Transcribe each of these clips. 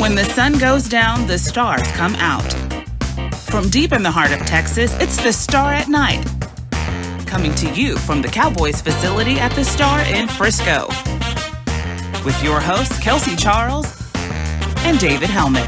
When the sun goes down, the stars come out. From deep in the heart of Texas, it's the Star at Night. Coming to you from the Cowboys facility at the Star in Frisco. With your hosts, Kelsey Charles and David Helman.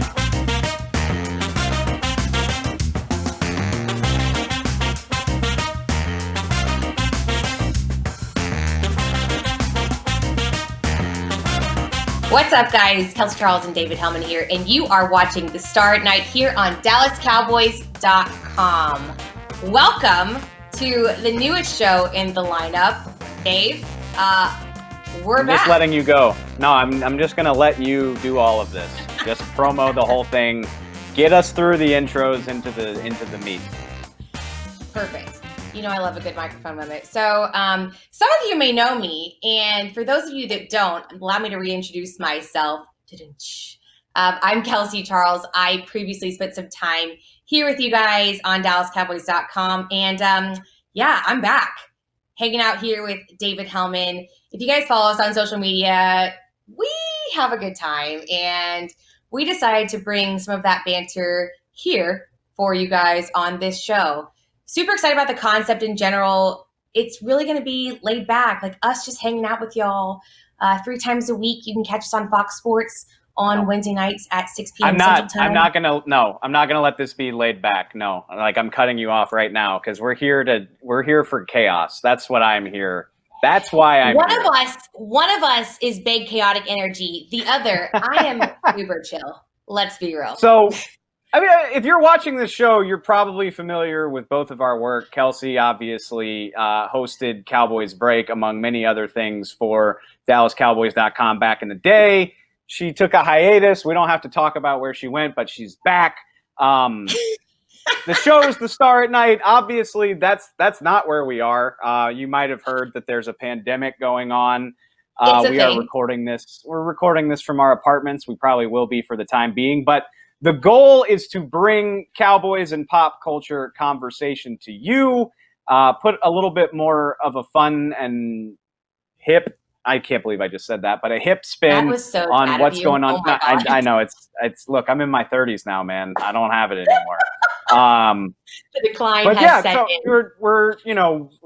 What's up, guys? Kelsey Charles and David Helman here, and you are watching The Star at Night here on DallasCowboys.com. Welcome to the newest show in the lineup. Dave, we're back. Just letting you go. No, I'm just going to let you do all of this. Just promo the whole thing. Get us through the intros into the meat. Perfect. You know I love a good microphone moment. So some of you may know me, and for those of you that don't, allow me to reintroduce myself. I'm Kelsey Charles. I previously spent some time here with you guys on DallasCowboys.com, and I'm back, hanging out here with David Helman. If you guys follow us on social media, we have a good time, and we decided to bring some of that banter here for you guys on this show. Super excited about the concept in general. It's really going to be laid back, like us just hanging out with y'all 3 times a week. You can catch us on Fox Sports on Wednesday nights at 6 p.m. Central Time. I'm not going to let this be laid back. No, like I'm cutting you off right now because we're here for chaos. That's what I'm here. That's why I'm here. One of us is big chaotic energy. The other, I am uber chill. Let's be real. So, I mean, if you're watching this show, you're probably familiar with both of our work. Kelsey obviously hosted Cowboys Break, among many other things, for DallasCowboys.com back in the day. She took a hiatus. We don't have to talk about where she went, but she's back. The show is The Star at Night. Obviously, that's not where we are. You might have heard that there's a pandemic going on. We are recording this. We're recording this from our apartments. We probably will be for the time being, but the goal is to bring Cowboys and pop culture conversation to you, put a little bit more of a fun and hip, I can't believe I just said that, but a hip spin on what's going on. Oh I know it's look, I'm in my 30s now, man. I don't have it anymore. The decline but has set so in. we're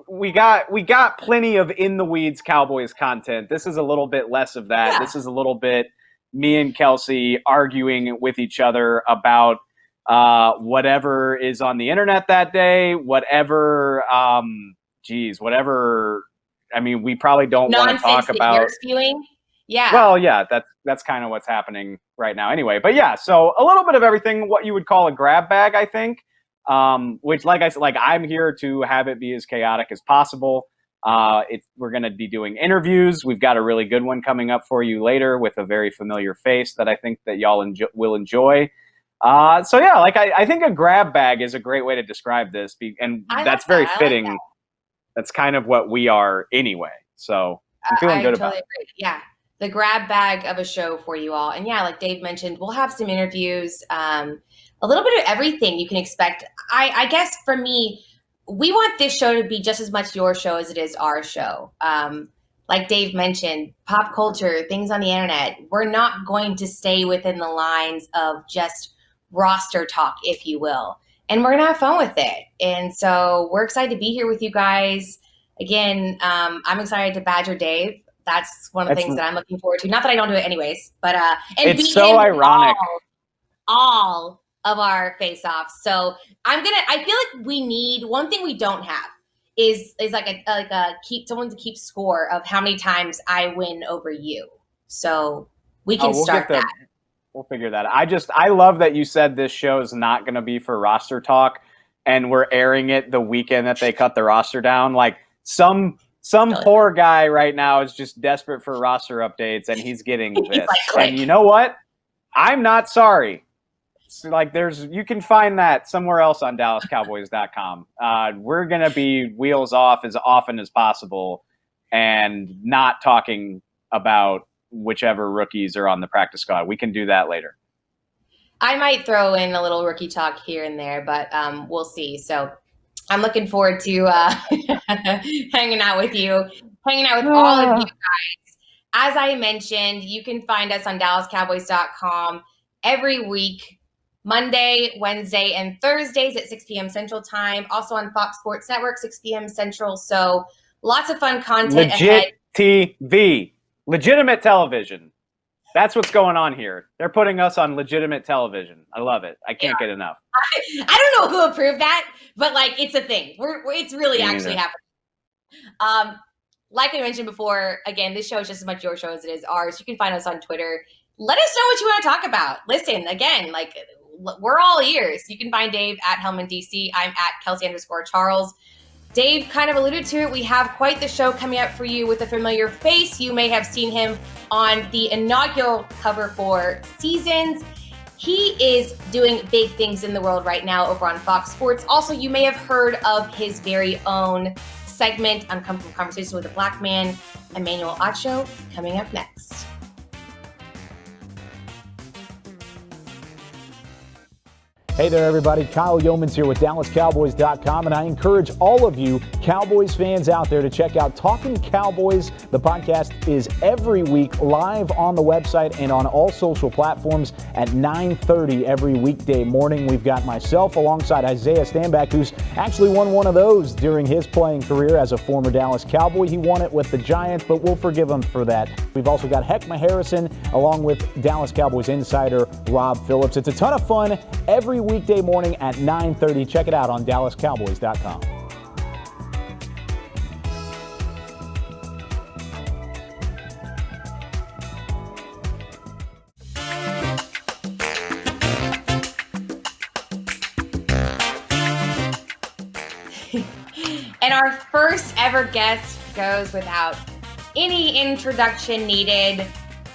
we got plenty of in the weeds Cowboys content. This is a little bit less of that. Yeah. This is a little bit me and Kelsey arguing with each other about whatever is on the internet that day, whatever. I mean, we probably don't want to talk about. You're spewing? Yeah. Well, yeah, that's kind of what's happening right now, anyway. But yeah, so a little bit of everything, what you would call a grab bag, I think. Which, like I said, I'm here to have it be as chaotic as possible. We're going to be doing interviews. We've got a really good one coming up for you later with a very familiar face that I think that y'all will enjoy. So yeah, I think a grab bag is a great way to describe this, and that's very fitting. Like that. That's kind of what we are anyway. So I'm feeling good about it. Agree. Yeah, the grab bag of a show for you all. And yeah, like Dave mentioned, we'll have some interviews, a little bit of everything you can expect. I guess for me, we want this show to be just as much your show as it is our show. Like Dave mentioned, pop culture, things on the internet. We're not going to stay within the lines of just roster talk, if you will. And we're going to have fun with it. And so we're excited to be here with you guys. Again, I'm excited to badger Dave. That's one of the things that I'm looking forward to. Not that I don't do it anyways, but and it's so ironic. All of our face-offs. So I feel like we need one thing we don't have is like a someone to keep score of how many times I win over you. So we can start that. We'll figure that out. I love that you said this show is not going to be for roster talk, and we're airing it the weekend that they cut the roster down. Like some poor guy right now is just desperate for roster updates, and he's getting this. And you know what? I'm not sorry. You can find that somewhere else on DallasCowboys.com. We're going to be wheels off as often as possible and not talking about whichever rookies are on the practice squad. We can do that later. I might throw in a little rookie talk here and there, but we'll see. So I'm looking forward to hanging out with you, hanging out with all of you guys. As I mentioned, you can find us on DallasCowboys.com every week, Monday, Wednesday, and Thursdays at 6 p.m. Central Time. Also on Fox Sports Network, 6 p.m. Central. So lots of fun content ahead. TV. Legitimate television. That's what's going on here. They're putting us on legitimate television. I love it. I can't get enough. I don't know who approved that, but like it's a thing. It's really actually happening. Like I mentioned before, again, this show is just as much your show as it is ours. You can find us on Twitter. Let us know what you want to talk about. Listen, again, like we're all ears. You can find Dave at Helman DC. I'm at Kelsey_Charles. Dave kind of alluded to it. We have quite the show coming up for you with a familiar face. You may have seen him on the inaugural cover for Seasons. He is doing big things in the world right now over on Fox Sports. Also, you may have heard of his very own segment, Uncomfortable Conversations with a Black Man, Emmanuel Acho, coming up next. Hey there, everybody. Kyle Yeomans here with DallasCowboys.com, and I encourage all of you Cowboys fans out there to check out Talking Cowboys. The podcast is every week live on the website and on all social platforms at 9:30 every weekday morning. We've got myself alongside Isaiah Stanback, who's actually won one of those during his playing career as a former Dallas Cowboy. He won it with the Giants, but we'll forgive him for that. We've also got Heckma Harrison along with Dallas Cowboys insider Rob Phillips. It's a ton of fun every weekday morning at 9:30. Check it out on DallasCowboys.com. And our first ever guest goes without any introduction needed.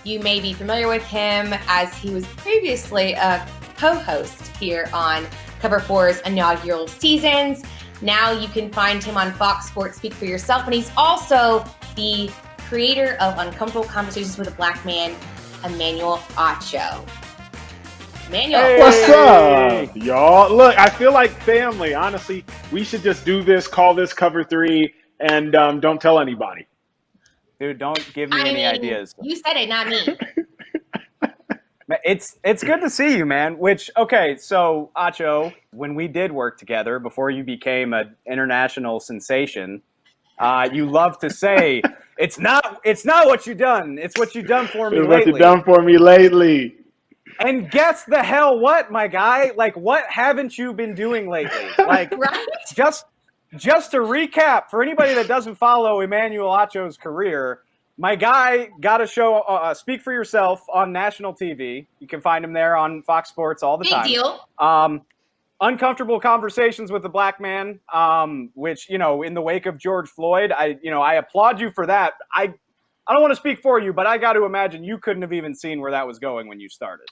You may be familiar with him as he was previously a co-host here on Cover 4's inaugural Seasons. Now you can find him on Fox Sports Speak for Yourself, and he's also the creator of Uncomfortable Conversations with a Black Man, Emmanuel Acho. Emmanuel. Hey. What's up, y'all? Look, I feel like family. Honestly, we should just do this, call this Cover 3, and don't tell anybody. Dude, don't give me any ideas. You said it, not me. It's good to see you, man. Okay, so Acho, when we did work together before you became an international sensation, you love to say it's not what you done. It's what you done for me lately. What you done for me lately. And guess the hell what, my guy? Like, what haven't you been doing lately? Like, right? Just to recap, for anybody that doesn't follow Emmanuel Acho's career, my guy got a show, Speak for Yourself, on national TV. You can find him there on Fox Sports all the time. Big deal. Uncomfortable Conversations with the Black Man, which, in the wake of George Floyd, I applaud you for that. I don't want to speak for you, but I got to imagine you couldn't have even seen where that was going when you started.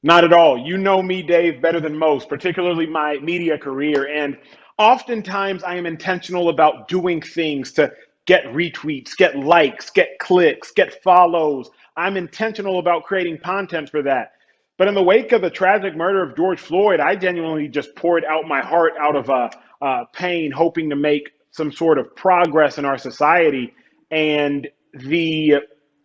Not at all. You know me, Dave, better than most, particularly my media career. And oftentimes I am intentional about doing things to get retweets, get likes, get clicks, get follows. I'm intentional about creating content for that. But in the wake of the tragic murder of George Floyd, I genuinely just poured out my heart out of pain, hoping to make some sort of progress in our society. And the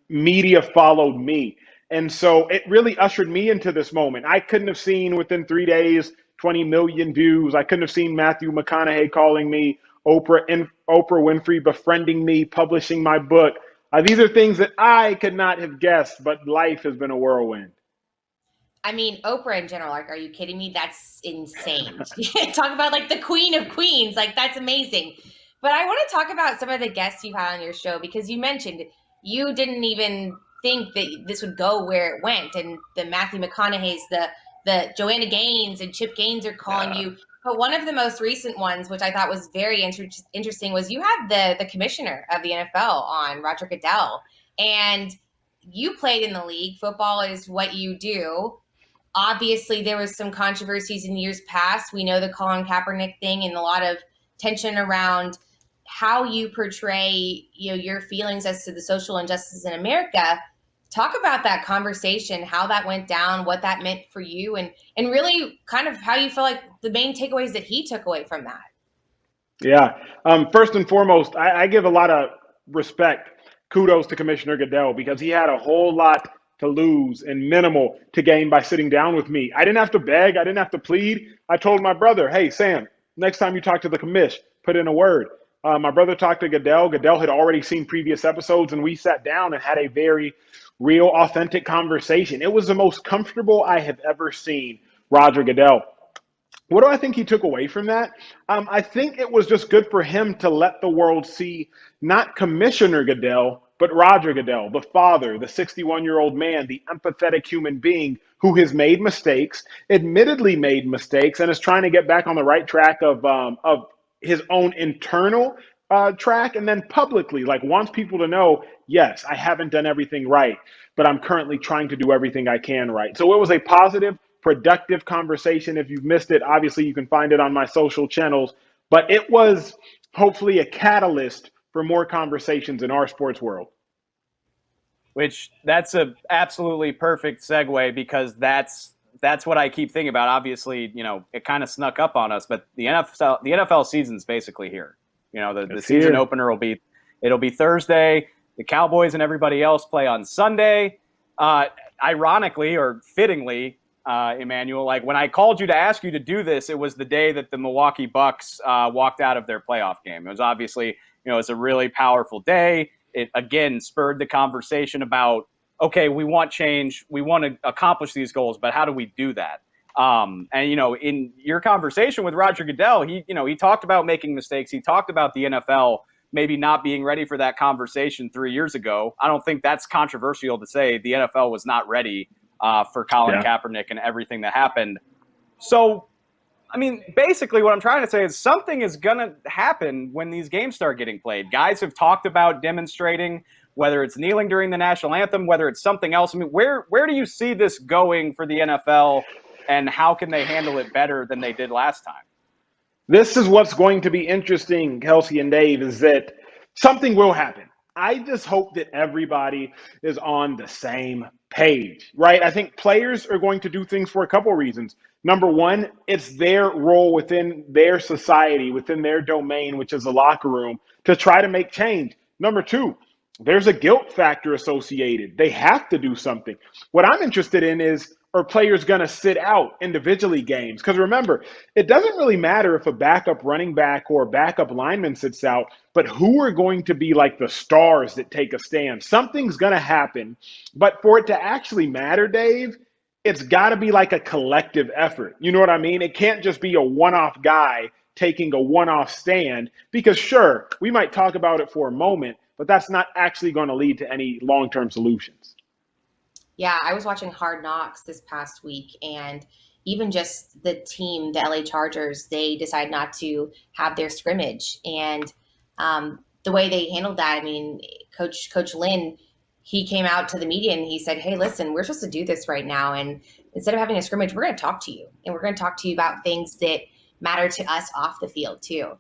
media followed me. And so it really ushered me into this moment. I couldn't have seen within 3 days 20 million views. I couldn't have seen Matthew McConaughey calling me, Oprah Winfrey befriending me, publishing my book. These are things that I could not have guessed, but life has been a whirlwind. I mean, Oprah in general, like, are you kidding me? That's insane. Talk about like the queen of queens. Like, that's amazing. But I want to talk about some of the guests you've had on your show, because you mentioned you didn't even think that this would go where it went. And the Matthew McConaughey's, the Joanna Gaines and Chip Gaines are calling you. But one of the most recent ones, which I thought was very interesting, was you had the commissioner of the NFL on, Roger Goodell. And you played in the league. Football is what you do. Obviously, there was some controversies in years past. We know the Colin Kaepernick thing and a lot of tension around how you portray, your feelings as to the social injustices in America. Talk about that conversation, how that went down, what that meant for you, and really kind of how you feel like the main takeaways that he took away from that. Yeah. First and foremost, I give a lot of respect, kudos to Commissioner Goodell, because he had a whole lot to lose and minimal to gain by sitting down with me. I didn't have to beg. I didn't have to plead. I told my brother, hey, Sam, next time you talk to the commish, put in a word. My brother talked to Goodell. Goodell had already seen previous episodes, and we sat down and had a very real, authentic conversation. It was the most comfortable I have ever seen Roger Goodell. What do I think he took away from that? I think it was just good for him to let the world see not Commissioner Goodell, but Roger Goodell, the father, the 61-year-old man, the empathetic human being who has made mistakes, admittedly made mistakes, and is trying to get back on the right track of his own internal track, and then publicly, like, wants people to know, yes, I haven't done everything right, but I'm currently trying to do everything I can right. So it was a positive, productive conversation. If you've missed it, obviously you can find it on my social channels, but it was hopefully a catalyst for more conversations in our sports world. Which that's a absolutely perfect segue, because that's what I keep thinking about. Obviously, it kind of snuck up on us, but the NFL season's basically here. The season opener it'll be Thursday. The Cowboys and everybody else play on Sunday. Ironically or fittingly, Emmanuel, like when I called you to ask you to do this, it was the day that the Milwaukee Bucks walked out of their playoff game. It was obviously, it's a really powerful day. It again spurred the conversation about, okay, we want change, we want to accomplish these goals, but how do we do that? And in your conversation with Roger Goodell, he talked about making mistakes. He talked about the NFL maybe not being ready for that conversation 3 years ago. I don't think that's controversial to say the NFL was not ready for Colin Kaepernick and everything that happened. So, basically what I'm trying to say is something is going to happen when these games start getting played. Guys have talked about demonstrating, whether it's kneeling during the national anthem, whether it's something else. Where do you see this going for the NFL, and how can they handle it better than they did last time? This is what's going to be interesting, Kelsey and Dave, is that something will happen. I just hope that everybody is on the same page, right? I think players are going to do things for a couple of reasons. Number one, it's their role within their society, within their domain, which is the locker room, to try to make change. Number two, there's a guilt factor associated. They have to do something. What I'm interested in is, are players going to sit out individually games? Because remember, it doesn't really matter if a backup running back or a backup lineman sits out, but who are going to be like the stars that take a stand? Something's going to happen. But for it to actually matter, Dave, it's got to be like a collective effort. You know what I mean? It can't just be a one-off guy taking a one-off stand, because sure, we might talk about it for a moment, but that's not actually going to lead to any long-term solutions. Yeah, I was watching Hard Knocks this past week, and even just the team, the LA Chargers, they decided not to have their scrimmage. And the way they handled that, Coach Lynn, he came out to the media and he said, hey, listen, we're supposed to do this right now. And instead of having a scrimmage, we're going to talk to you. And we're going to talk to you about things that matter to us off the field too.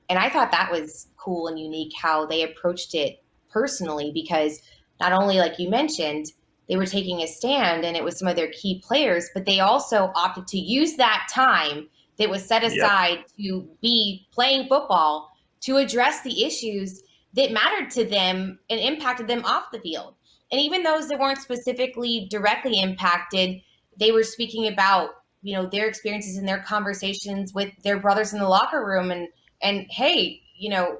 And I thought that was cool and unique how they approached it personally, because not only, like you mentioned, they were taking a stand and it was some of their key players, but they also opted to use that time that was set aside to be playing football to address the issues that mattered to them and impacted them off the field. And even those that weren't specifically directly impacted, they were speaking about, their experiences and their conversations with their brothers in the locker room. And hey,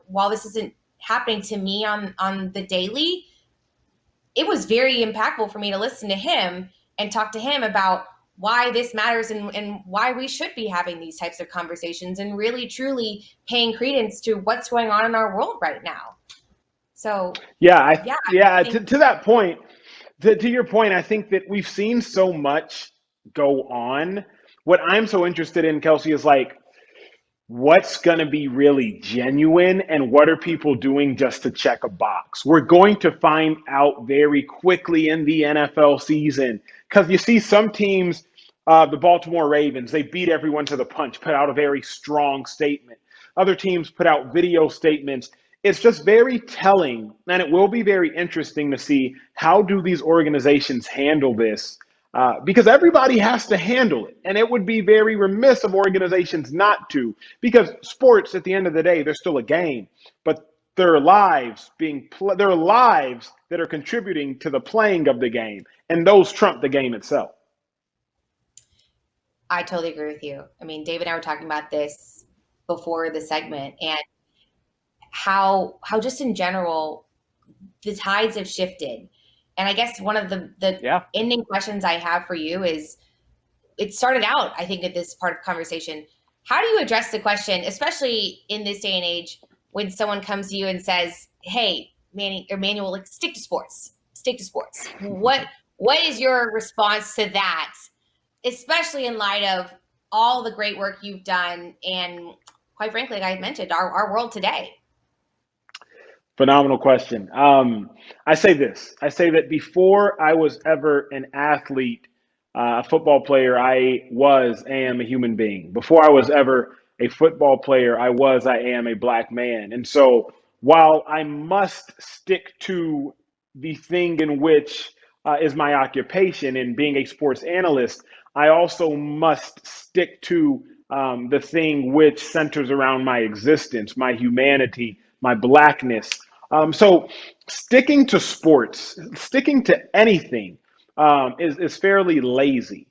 while this isn't happening to me on the daily, it was very impactful for me to listen to him and talk to him about why this matters and why we should be having these types of conversations and really, truly paying credence to what's going on in our world right now. So, to that point, to your point, I think that we've seen so much go on. What I'm so interested in, Kelsey, is like, what's going to be really genuine and what are people doing just to check a box? We're going to find out very quickly in the NFL season, because you see some teams, the Baltimore Ravens, they beat everyone to the punch, put out a very strong statement. Other teams put out video statements. It's just very telling, and it will be very interesting to see how do these organizations handle this. Because everybody has to handle it. And it would be very remiss of organizations not to, because sports, at the end of the day, they're still a game. But their lives their lives that are contributing to the playing of the game, and those trump the game itself. I totally agree with you. I mean, Dave and I were talking about this before the segment, and how just in general the tides have shifted. And I guess one of the ending questions I have for you is, it started out, I think, at this part of conversation. How do you address the question, especially in this day and age, when someone comes to you and says, "Hey, Manny or Manuel, like, stick to sports. What is your response to that, especially in light of all the great work you've done and, quite frankly, like I mentioned, our world today? Phenomenal question. I say this. I say that before I was ever an athlete, a football player, I am a human being. Before I was ever a football player, I am a black man. And so while I must stick to the thing in which is my occupation in being a sports analyst, I also must stick to the thing which centers around my existence, my humanity, my blackness. So sticking to sports, sticking to anything is fairly lazy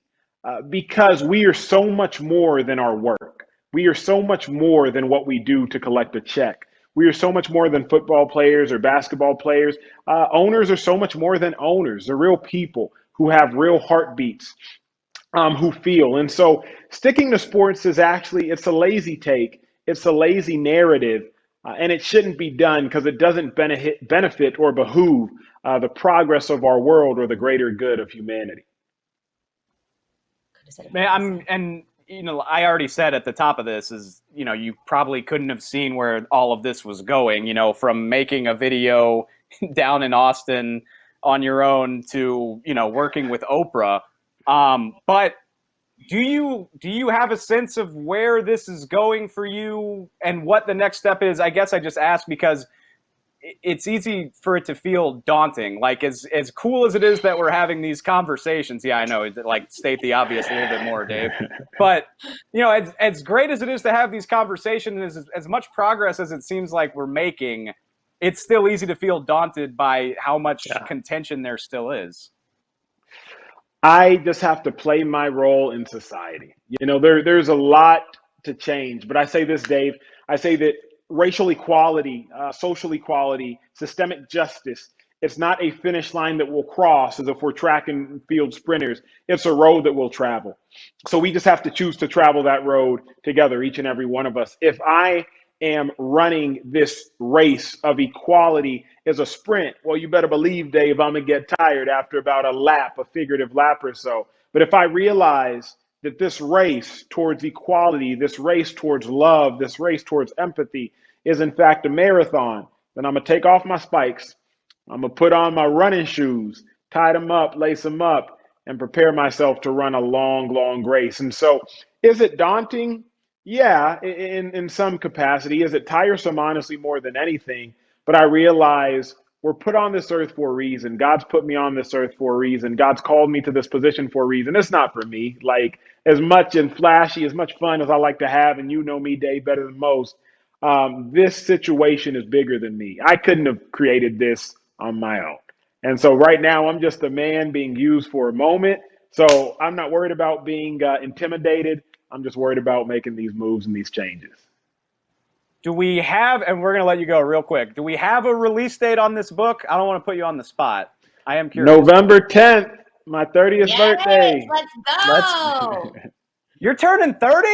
because we are so much more than our work. We are so much more than what we do to collect a check. We are so much more than football players or basketball players. Owners are so much more than owners. They're real people who have real heartbeats, who feel. And so sticking to sports is actually, it's a lazy take. It's a lazy narrative. And it shouldn't be done because it doesn't benefit or behoove the progress of our world or the greater good of humanity. Man, I already said at the top of this is, you probably couldn't have seen where all of this was going, from making a video down in Austin on your own to, working with Oprah. But do you have a sense of where this is going for you and what the next step is? I guess I just asked because it's easy for it to feel daunting. Like, as cool as it is that we're having these conversations. Yeah, I know, like, state the obvious a little bit more, Dave. But, as great as it is to have these conversations, as much progress as it seems like we're making, it's still easy to feel daunted by how much contention there still is. I just have to play my role in society. There's a lot to change, but I say this, Dave. I say that racial equality, social equality, systemic justice, it's not a finish line that we'll cross as if we're track and field sprinters. It's a road that we'll travel. So we just have to choose to travel that road together, each and every one of us. If I am running this race of equality as a sprint, well, you better believe, Dave, I'm going to get tired after about a figurative lap or so. But if I realize that this race towards equality, this race towards love, this race towards empathy is in fact a marathon, then I'm going to take off my spikes. I'm going to put on my running shoes, tie them up, lace them up, and prepare myself to run a long, long race. And so is it daunting? Yeah, in some capacity. Is it tiresome, honestly, more than anything? But I realize we're put on this earth for a reason. God's put me on this earth for a reason. God's called me to this position for a reason. It's not for me. Like, as much and flashy, as much fun as I like to have, and you know me, Dave, better than most, this situation is bigger than me. I couldn't have created this on my own. And so right now, I'm just a man being used for a moment. So I'm not worried about being intimidated. I'm just worried about making these moves and these changes. Do we have, and we're going to let you go real quick, do we have a release date on this book? I don't want to put you on the spot. I am curious. November 10th, my 30th birthday. Let's go. You're turning 30?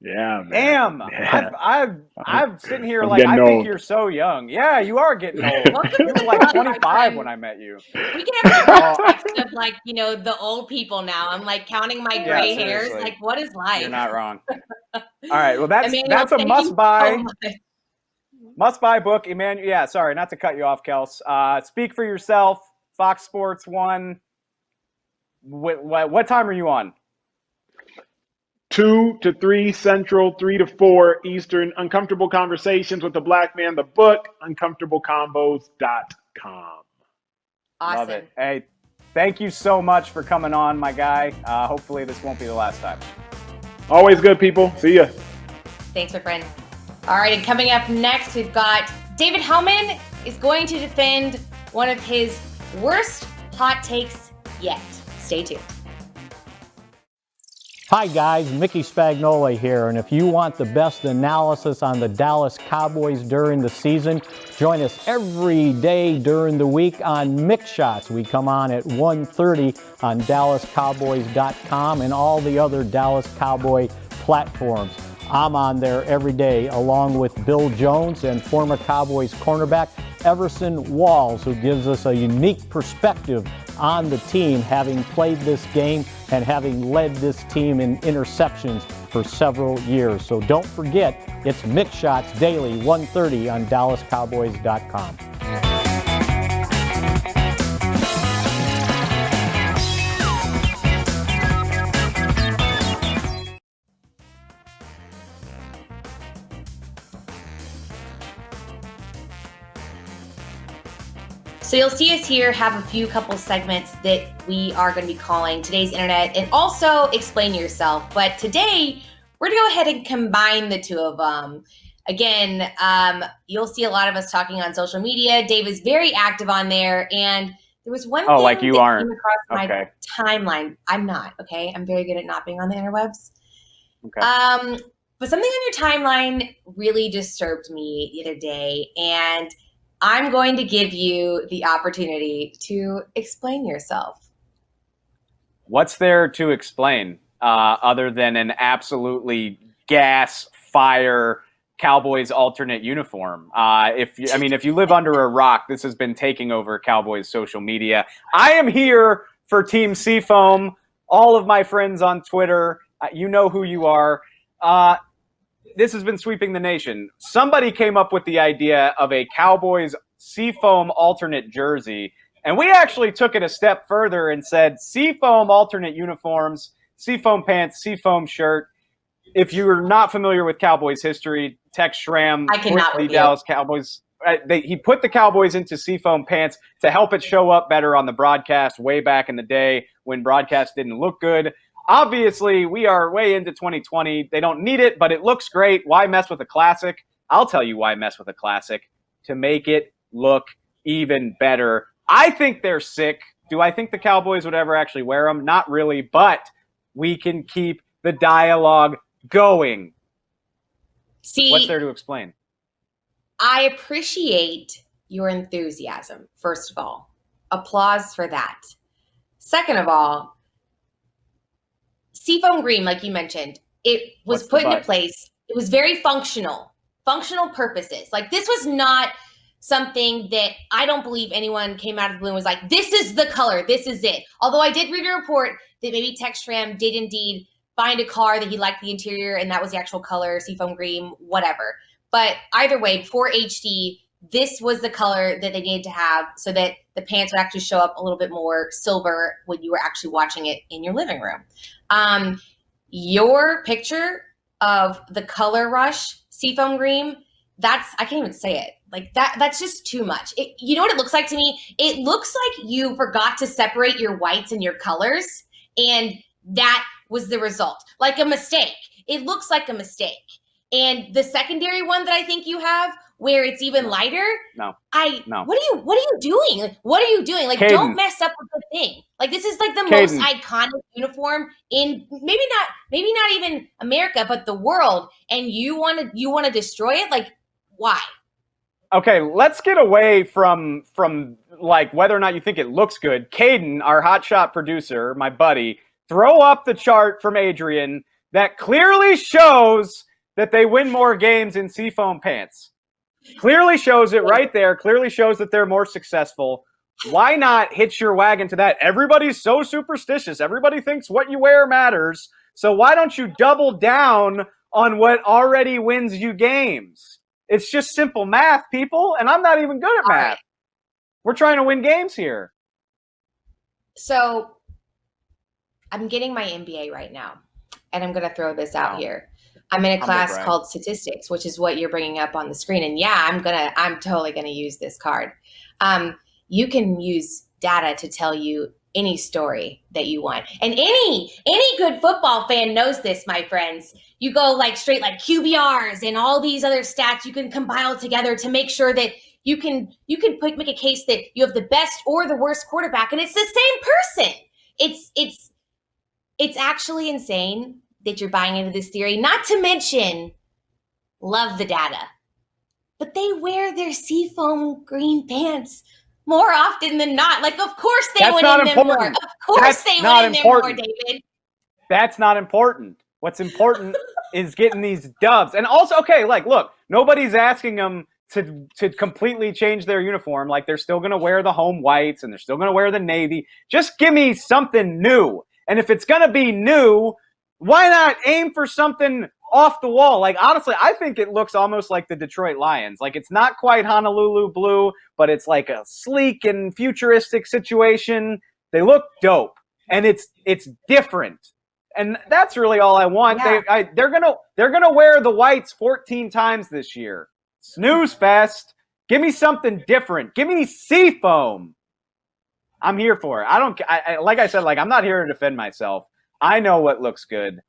Yeah, man. Damn. Yeah. I'm sitting here like, I think you're so young. Yeah, you are getting old. You were like 25 when I met you. We can have a podcast of, like, the old people now. I'm like counting my gray hairs. Like, what is life? You're not wrong. All right. Well, that's a must-buy. Must-buy book. Emmanuel. Yeah, sorry, not to cut you off, Kels. Speak for Yourself, Fox Sports 1. What time are you on? 2 to 3 Central, 3 to 4 Eastern. Uncomfortable Conversations with the Black Man, the book, uncomfortablecombos.com. Awesome. Love it. Hey, thank you so much for coming on, my guy. Hopefully this won't be the last time. Always good, people. See ya. Thanks, my friend. All right, and coming up next, we've got David Helman is going to defend one of his worst hot takes yet. Stay tuned. Hi guys, Mickey Spagnola here, and if you want the best analysis on the Dallas Cowboys during the season, join us every day during the week on Mick Shots. We come on at 1:30 on DallasCowboys.com and all the other Dallas Cowboy platforms. I'm on there every day along with Bill Jones and former Cowboys cornerback Everson Walls, who gives us a unique perspective on the team, having played this game and having led this team in interceptions for several years. So don't forget, it's Mick Shots daily, 1:30 on DallasCowboys.com. So you'll see us here have a couple segments that we are going to be calling Today's Internet and also Explain Yourself. But today, we're going to go ahead and combine the two of them. Again, you'll see a lot of us talking on social media. Dave is very active on there. And there was one thing like you that aren't. came across my timeline. I'm not, okay? I'm very good at not being on the interwebs. Okay. But something on your timeline really disturbed me the other day. And I'm going to give you the opportunity to explain yourself. What's there to explain other than an absolutely gas fire Cowboys alternate uniform? If you live under a rock, this has been taking over Cowboys social media. I am here for Team Seafoam. All of my friends on Twitter, you know who you are. This has been sweeping the nation. Somebody came up with the idea of a Cowboys Seafoam alternate jersey, and we actually took it a step further and said Seafoam alternate uniforms, Seafoam pants, Seafoam shirt. If you're not familiar with Cowboys history, Tex Schramm, the Dallas Cowboys, he put the Cowboys into Seafoam pants to help it show up better on the broadcast way back in the day when broadcast didn't look good. Obviously, we are way into 2020. They don't need it, but it looks great. Why mess with a classic? I'll tell you why mess with a classic. To make it look even better. I think they're sick. Do I think the Cowboys would ever actually wear them? Not really, but we can keep the dialogue going. See, what's there to explain? I appreciate your enthusiasm, first of all. Applause for that. Second of all, Seafoam green, like you mentioned, it was put into place. It was very functional purposes. Like, this was not something that I don't believe anyone came out of the blue and was like, this is the color, this is it. Although I did read a report that maybe Tex Schramm did indeed find a car that he liked the interior and that was the actual color, Seafoam green, whatever. But either way, before HD, this was the color that they needed to have so that the pants would actually show up a little bit more silver when you were actually watching it in your living room. Your picture of the color rush Seafoam green, I can't even say it. Like that's just too much. You know what it looks like to me? It looks like you forgot to separate your whites and your colors, and that was the result. Like a mistake. It looks like a mistake. And the secondary one that I think you have, where it's even lighter. No. What are you doing? Like, what are you doing? Like, Caden, don't mess up with the thing. Like, this is like the most iconic uniform in maybe not even America, but the world. And you want to destroy it? Like, why? Okay, let's get away from like whether or not you think it looks good. Caden, our hotshot producer, my buddy, throw up the chart from Adrian that clearly shows that they win more games in Seafoam pants. Clearly shows it right there. Clearly shows that they're more successful. Why not hitch your wagon to that? Everybody's so superstitious. Everybody thinks what you wear matters. So why don't you double down on what already wins you games? It's just simple math, people. And I'm not even good at math. Right. We're trying to win games here. So I'm getting my MBA right now. And I'm going to throw this out here. I'm in a class called statistics, which is what you're bringing up on the screen. And yeah, I'm totally going to use this card. You can use data to tell you any story that you want. And any good football fan knows this, my friends. You go like straight like QBRs and all these other stats you can compile together to make sure that you can make a case that you have the best or the worst quarterback, and it's the same person. It's actually insane that you're buying into this theory. Not to mention, love the data, but they wear their seafoam green pants more often than not. Like, of course they went in them more. Of course they went in them more, David. That's not important. What's important is getting these dubs. And also, okay, like, look, nobody's asking them to completely change their uniform. Like, they're still going to wear the home whites and they're still going to wear the navy. Just give me something new. And if it's going to be new, why not aim for something off the wall? Like, honestly, I think it looks almost like the Detroit Lions. Like, it's not quite Honolulu blue, but it's like a sleek and futuristic situation. They look dope, and it's different. And that's really all I want. Yeah. They're gonna wear the whites 14 times this year. Snooze fest. Give me something different. Give me seafoam. I'm here for it. Like I said, like, I'm not here to defend myself. I know what looks good,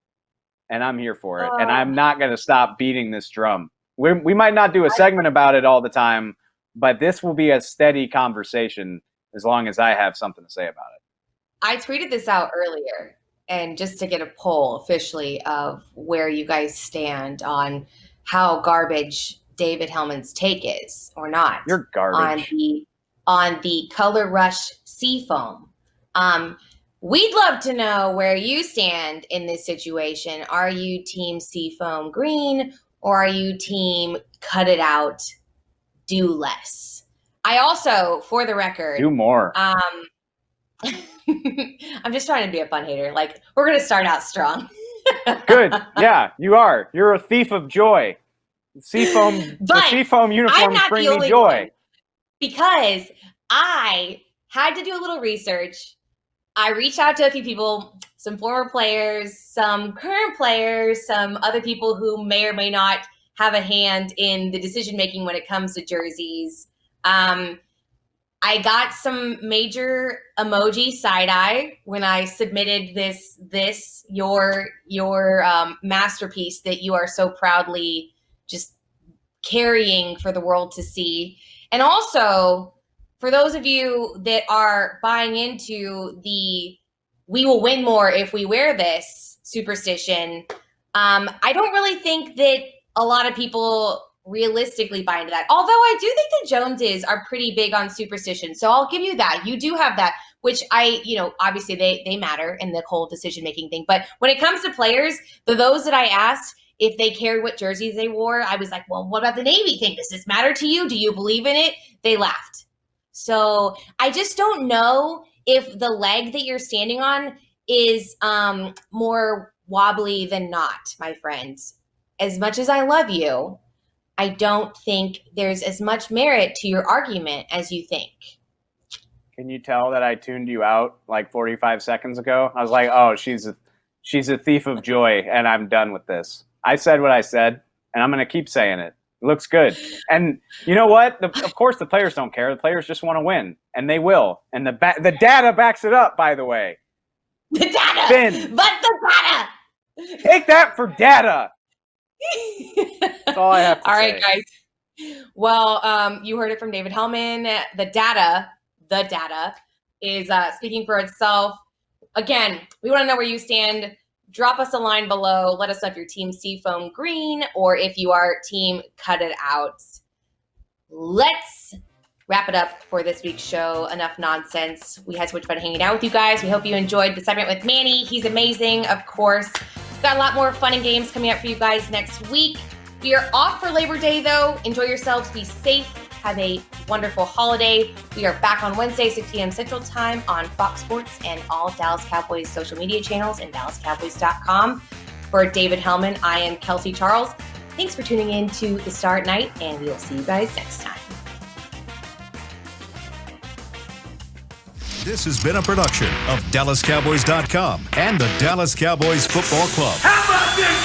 and I'm here for it. And I'm not going to stop beating this drum. We might not do a segment about it all the time, but this will be a steady conversation as long as I have something to say about it. I tweeted this out earlier, and just to get a poll officially of where you guys stand on how garbage David Helman's take is or not. You're garbage. On the Color Rush Seafoam. We'd love to know where you stand in this situation. Are you team Seafoam green, or are you team cut it out, do less? I also, for the record, do more. I'm just trying to be a fun hater. Like, we're going to start out strong. Good. Yeah, you are. You're a thief of joy. The seafoam uniforms bring me joy. Because I had to do a little research. I reached out to a few people, some former players, some current players, some other people who may or may not have a hand in the decision-making when it comes to jerseys. I got some major emoji side-eye when I submitted your masterpiece that you are so proudly just carrying for the world to see. And also, for those of you that are buying into the "we will win more if we wear this" superstition, I don't really think that a lot of people realistically buy into that. Although I do think the Joneses are pretty big on superstition. So I'll give you that. You do have that, which obviously they matter in the whole decision-making thing. But when it comes to players, those that I asked if they cared what jerseys they wore, I was like, well, what about the Navy thing? Does this matter to you? Do you believe in it? They laughed. So I just don't know if the leg that you're standing on is more wobbly than not, my friend. As much as I love you, I don't think there's as much merit to your argument as you think. Can you tell that I tuned you out like 45 seconds ago? I was like, oh, she's a thief of joy, and I'm done with this. I said what I said, and I'm going to keep saying it. It looks good. And you know what? Of course, the players don't care. The players just want to win, and they will. And the data backs it up, by the way. The data! Finn, but the data! Take that for data! That's all I have to say. All right, guys. Well, you heard it from David Helman. The data is speaking for itself. Again, we want to know where you stand. Drop us a line below. Let us know if you're team Seafoam green or if you are team cut it out. Let's wrap it up for this week's show. Enough nonsense. We had so much fun hanging out with you guys. We hope you enjoyed the segment with Manny. He's amazing, of course. We've got a lot more fun and games coming up for you guys next week. We are off for Labor Day, though. Enjoy yourselves. Be safe. Have a wonderful holiday. We are back on Wednesday, 6 p.m. Central Time on Fox Sports and all Dallas Cowboys social media channels and DallasCowboys.com. For David Helman, I am Kelsey Charles. Thanks for tuning in to The Star at Night, and we will see you guys next time. This has been a production of DallasCowboys.com and the Dallas Cowboys Football Club. How about this?